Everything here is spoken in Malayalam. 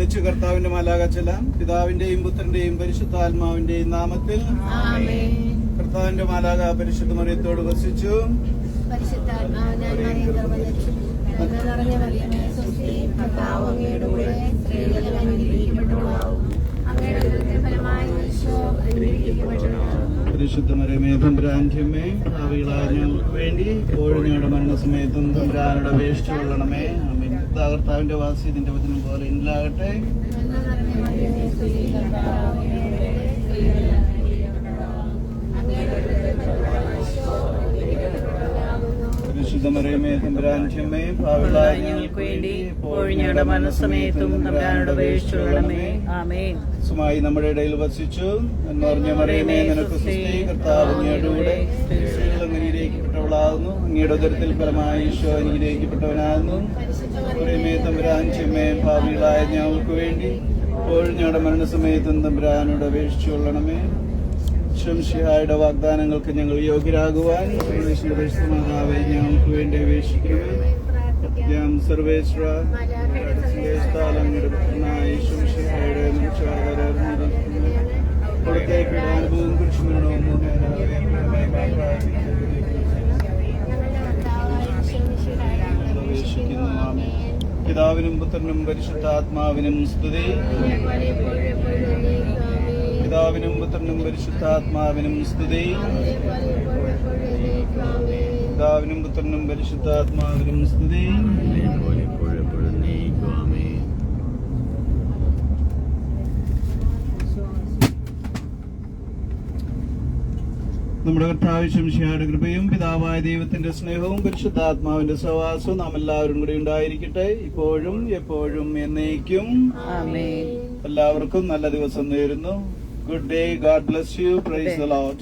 വിളിച്ച് കർത്താവിന്റെ മാലാഖ ചെല്ലാം. പിതാവിന്റെയും പുത്രന്റെയും പരിശുദ്ധാത്മാവിന്റെയും നാമത്തിൽ. കർത്താവിന്റെ മാലാഖ പരിശുദ്ധ മറിയത്തോട് വസിച്ചു. പരിശുദ്ധ മറിയമേ തമ്പുരാന്റെ അമ്മേ, ഭാവികളായ ഞങ്ങൾക്ക് വേണ്ടി ഇപ്പോഴും ഞങ്ങളുടെ മരണസമയത്തും തമ്പുരാനോട് അപേക്ഷിച്ചു കൊള്ളണമേ. ആമേൻ. കർത്താവിന്റെ വാസി ഇതിന്റെ വചനം പോലെ ഇല്ലാകട്ടെ. പരിശുദ്ധ മറിയമേ തമ്പുരാന്റെ അമ്മേ, ഭാവികളായ ഞങ്ങൾക്ക് വേണ്ടി ഇപ്പോഴും ഞങ്ങളുടെ മരണസമയത്തും തമ്പുരാനോട് അപേക്ഷിച്ചു കൊള്ളണമേ. ആമേൻ. സുമായി നമ്മുടെ ഇടയിൽ വസിച്ചു. എന്ന് പറഞ്ഞ മറിയമേ നിനക്ക് സ്തുതി, കർത്താവ് അങ്ങയുടെ കൂടെ സ്ത്രീകൾ അനുഗ്രഹിക്കപ്പെട്ടവളാകുന്നു. അങ്ങയുടെ ഉദരത്തിൽ ഫലമായി ഈശോ അനുഗ്രഹിക്കപ്പെട്ടവനാകുന്നു. മറിയമേ തമ്പുരാന്റെ അമ്മേ, ഭാവികളായ ഞങ്ങൾക്ക് വേണ്ടി ഇപ്പോഴും ഞങ്ങളുടെ മരണസമയത്തും തമ്പുരാനോട് അപേക്ഷിച്ചു കൊള്ളണമേ. ശംശിഹായുടെ വാഗ്ദാനങ്ങൾക്ക് ഞങ്ങൾ യോഗ്യരാകുവാൻ മാതാവേ ഞങ്ങൾക്ക് വേണ്ടി അപേക്ഷിക്കണമേ. സർവേശ്വര അങ്ങയുടെ പുത്രനായ ശംശിഹായുടെ അവിടുത്തെ പീഡാനുഭവം കുരിശുമരണവും അപേക്ഷിക്കുന്നു. പിതാവിനും പുത്രനും പരിശുദ്ധാത്മാവിനും സ്തുതി. പിതാവിനും പുത്രനും പരിശുദ്ധാത്മാവിനും സ്തുതി. പിതാവിനും പുത്രനും പരിശുദ്ധാത്മാവിനും സ്തുതി. നമ്മുടെ കർത്താവ് ശംശിഹായുടെ കൃപയും പിതാവായ ദൈവത്തിന്റെ സ്നേഹവും പരിശുദ്ധാത്മാവിന്റെ സഹവാസവും നാം എല്ലാവരും കൂടി ഉണ്ടായിരിക്കട്ടെ, ഇപ്പോഴും എപ്പോഴും എന്നേക്കും. എല്ലാവർക്കും നല്ല ദിവസം നേരുന്നു. Good day. God bless you. Praise the Lord.